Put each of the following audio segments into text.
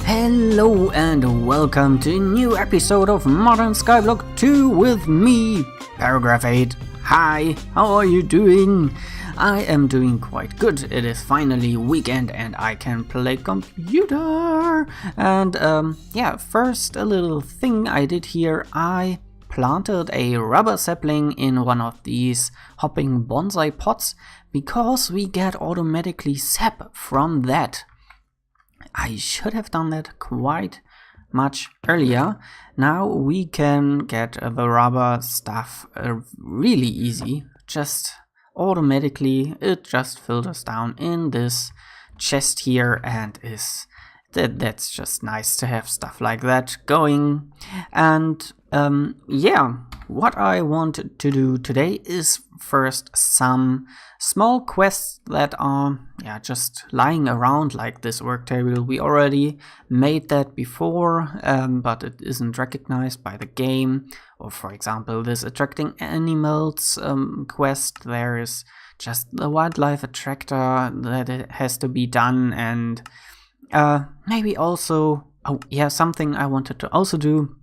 Hello and welcome to a new episode of Modern Skyblock 2 with me, Paragraph 8. Hi, how are you doing? I am doing quite good. It is finally weekend and I can play computer. And first a little thing I did here. I planted a rubber sapling in one of these hopping bonsai pots because we get automatically sap from that. I should have done that quite much earlier. Now we can get the rubber stuff really easy. Just automatically, it just filters down in this chest here, and that's just nice to have stuff like that going. And what I want to do today is first some small quests that are just lying around, like this work table. We already made that before, but it isn't recognized by the game. Or for example, this attracting animals quest, there is just the wildlife attractor that it has to be done, and maybe also, something I wanted to also do,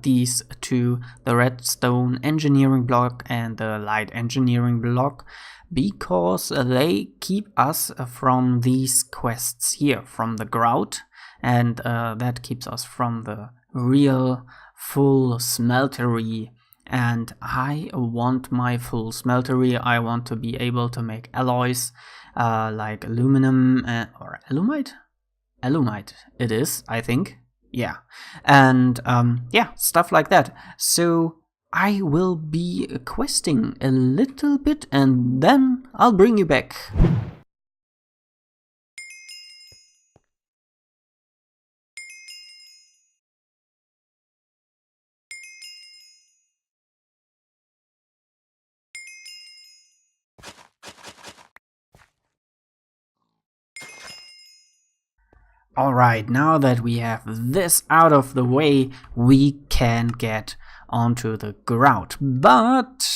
these two, the redstone engineering block and the light engineering block, because they keep us from these quests here, from the Grout, and that keeps us from the real full smeltery. And I want my full smeltery. I want to be able to make alloys like aluminum or alumite? Alumite it is, I think. Yeah, and stuff like that. So I will be questing a little bit and then I'll bring you back. Alright, now that we have this out of the way, we can get onto the Grout. But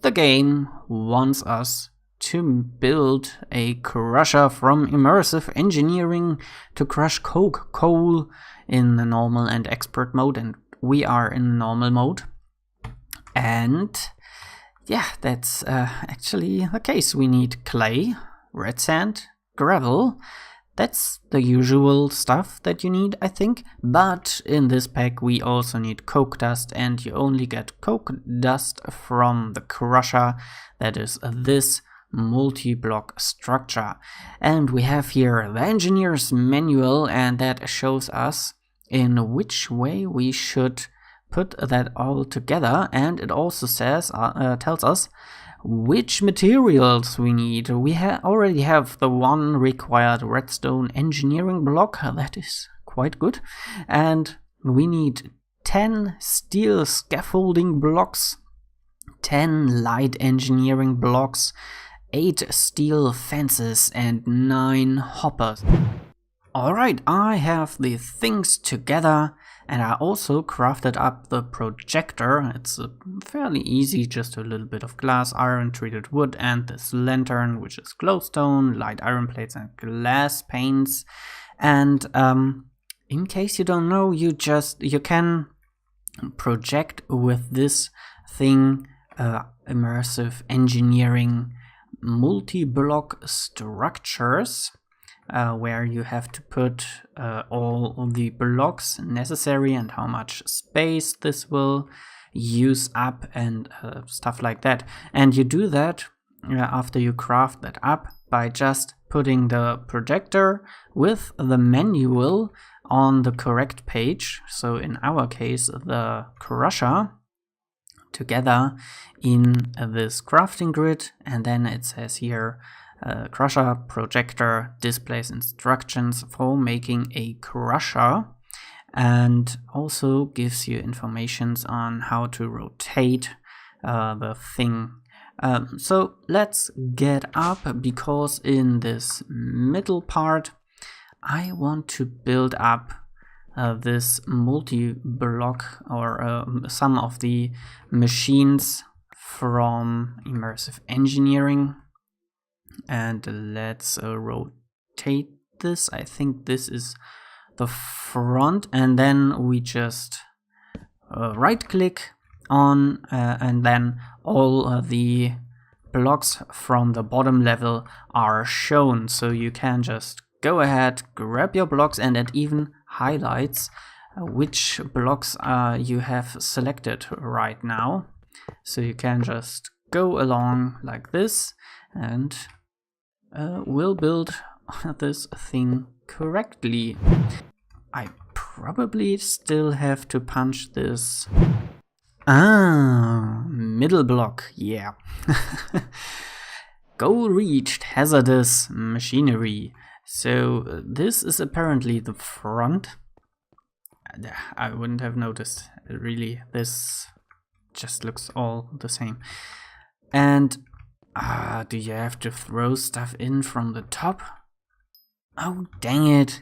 the game wants us to build a crusher from Immersive Engineering to crush coke, coal, in the normal and expert mode, and we are in normal mode. And yeah, that's actually the case. We need clay, red sand, gravel. That's the usual stuff that you need, I think. But in this pack we also need coke dust, and you only get coke dust from the crusher. That is this multi-block structure. And we have here the engineer's manual, and that shows us in which way we should put that all together. And it also says, tells us which materials we need. We already have the one required redstone engineering block. That is quite good. And we need 10 steel scaffolding blocks, 10 light engineering blocks, 8 steel fences, and 9 hoppers. Alright, I have the things together, and I also crafted up the projector. It's fairly easy, just a little bit of glass, iron, treated wood, and this lantern, which is glowstone, light iron plates, and glass panes. And in case you don't know, you can project with this thing, Immersive Engineering multi-block structures. Where you have to put all of the blocks necessary and how much space this will use up, and stuff like that. And you do that after you craft that up by just putting the projector with the manual on the correct page. So in our case, the crusher, together in this crafting grid, and then it says here, crusher projector displays instructions for making a crusher, and also gives you informations on how to rotate the thing. So let's get up, because in this middle part I want to build up this multi-block, or some of the machines from Immersive Engineering. And let's rotate this? I think this is the front, and then we just right click on and then all the blocks from the bottom level are shown. So you can just go ahead, grab your blocks, and it even highlights which blocks you have selected right now. So you can just go along like this and we'll build this thing correctly. I probably still have to punch this. Middle block, yeah. Goal reached, hazardous machinery. So this is apparently the front. I wouldn't have noticed, really. This just looks all the same. And do you have to throw stuff in from the top? Oh, dang it.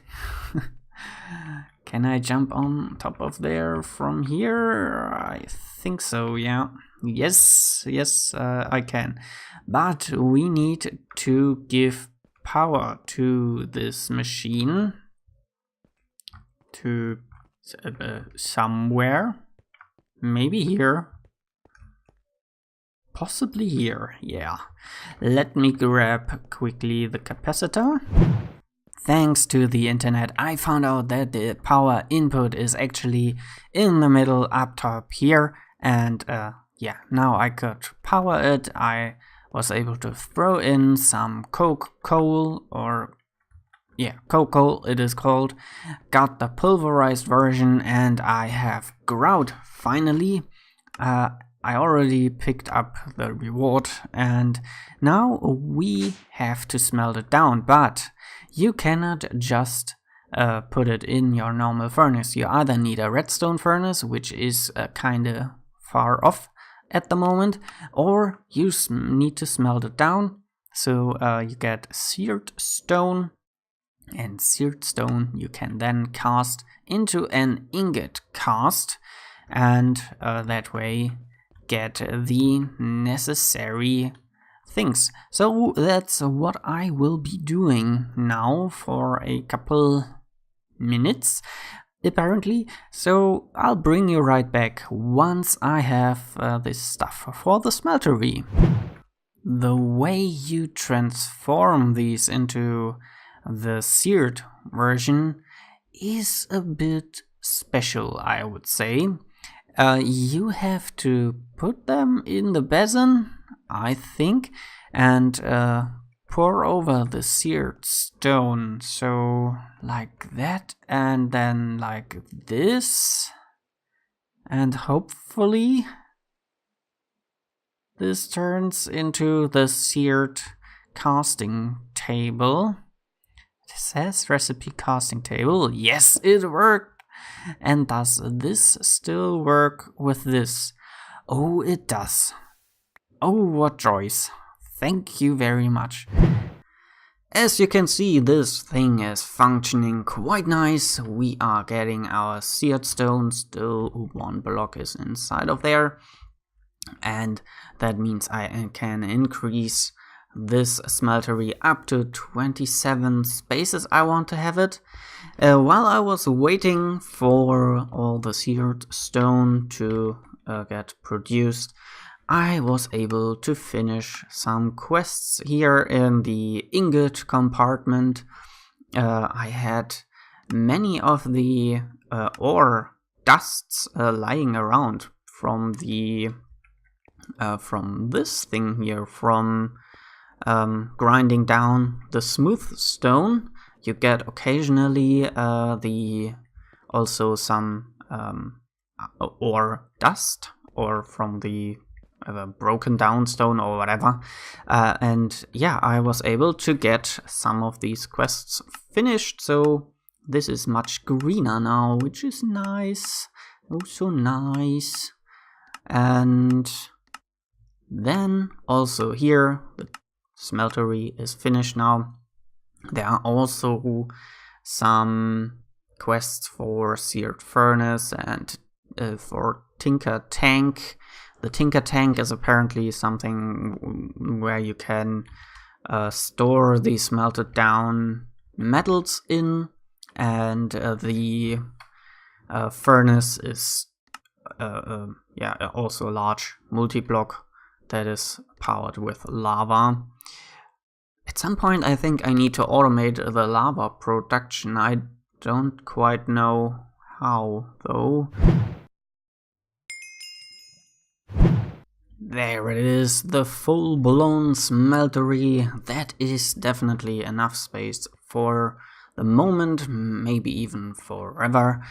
Can I jump on top of there from here? I think so, yeah. Yes, I can. But we need to give power to this machine to somewhere. Maybe here. Possibly here, yeah. Let me grab quickly the capacitor. Thanks to the internet, I found out that the power input is actually in the middle up top here, and yeah, now I could power it. I was able to throw in some coke coal, or yeah, coke coal it is called. Got the pulverized version, and I have grout finally. I already picked up the reward, and now we have to smelt it down, but you cannot just put it in your normal furnace. You either need a redstone furnace, which is kinda far off at the moment, or you need to smelt it down. So you get seared stone, and seared stone you can then cast into an ingot cast, and that way get the necessary things. So that's what I will be doing now for a couple minutes, apparently. So I'll bring you right back once I have this stuff for the smeltery. The way you transform these into the seared version is a bit special, I would say. You have to put them in the basin, I think, and pour over the seared stone. So like that, and then like this, and hopefully this turns into the seared casting table. It says recipe casting table. Yes, it worked. And does this still work with this? Oh, it does. Oh, what joys. Thank you very much. As you can see, this thing is functioning quite nice. We are getting our seared stone. Still one block is inside of there. And that means I can increase this smeltery up to 27 spaces I want to have it. While I was waiting for all the seared stone to get produced, I was able to finish some quests here in the ingot compartment. I had many of the ore dusts lying around from the from this thing here, from grinding down the smooth stone. You get occasionally also some ore dust, or from the broken down stone or whatever. And yeah, I was able to get some of these quests finished, so this is much greener now, which is nice. Oh, so nice. And then also here, the smeltery is finished now. There are also some quests for seared furnace and for tinker tank. The tinker tank is apparently something where you can store the smelted down metals in, and the furnace is also a large multi-block that is powered with lava. At some point I think I need to automate the lava production. I don't quite know how though. There it is, the full-blown smeltery. That is definitely enough space for the moment, maybe even forever.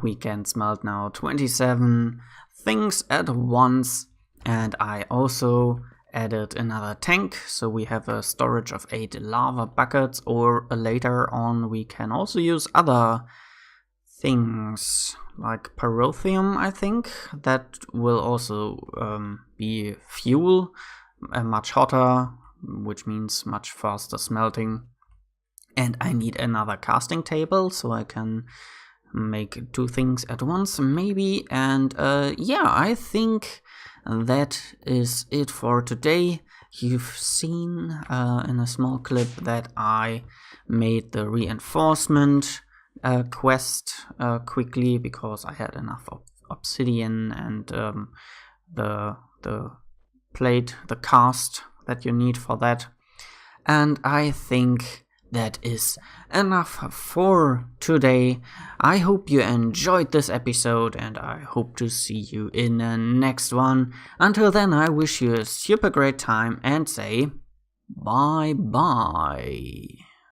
We can smelt now 27 things at once, and I also added another tank, so we have a storage of 8 lava buckets, or later on we can also use other things like pyrotheum, I think. That will also be fuel, much hotter, which means much faster smelting. And I need another casting table so I can make 2 things at once maybe. And yeah, I think that is it for today. You've seen in a small clip that I made the reinforcement quest quickly because I had enough obsidian and the plate, the cast that you need for that. And I think that is enough for today. I hope you enjoyed this episode, and I hope to see you in the next one. Until then, I wish you a super great time and say bye bye.